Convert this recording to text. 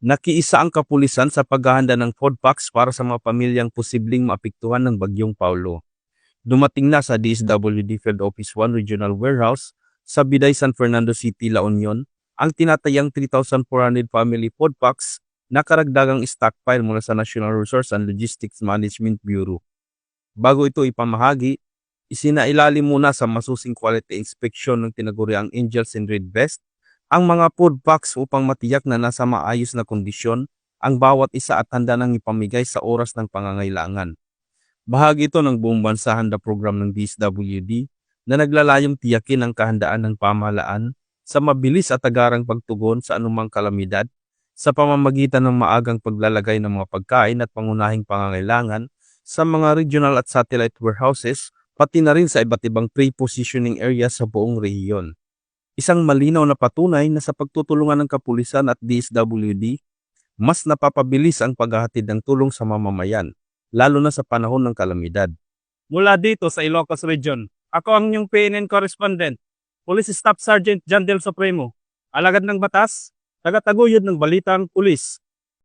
Nakiisa ang kapulisan sa paghahanda ng food packs para sa mga pamilyang posibleng maapektuhan ng Bagyong Paulo. Dumating na sa DSWD Field Office 1 Regional Warehouse sa Biday, San Fernando City, La Union, ang tinatayang 3,400 family food packs na karagdagang stockpile mula sa National Resource and Logistics Management Bureau. Bago ito ipamahagi, isinailalim muna sa masusing quality inspection ng tinaguriang Angels in Red Vest ang mga food packs upang matiyak na nasa maayos na kondisyon ang bawat isa at handa nang ipamigay sa oras ng pangangailangan. Bahagi ito ng buong bansa handa program ng DSWD na naglalayong tiyakin ang kahandaan ng pamahalaan sa mabilis at agarang pagtugon sa anumang kalamidad sa pamamagitan ng maagang paglalagay ng mga pagkain at pangunahing pangangailangan sa mga regional at satellite warehouses, pati na rin sa iba't ibang pre-positioning area sa buong rehiyon. Isang malinaw na patunay na sa pagtutulungan ng kapulisan at DSWD, mas napapabilis ang paghahatid ng tulong sa mamamayan, lalo na sa panahon ng kalamidad. Mula dito sa Ilocos Region, ako ang inyong PNN correspondent, Police Staff Sergeant John Del Supremo, alagad ng batas, tagataguyod ng balitang pulis.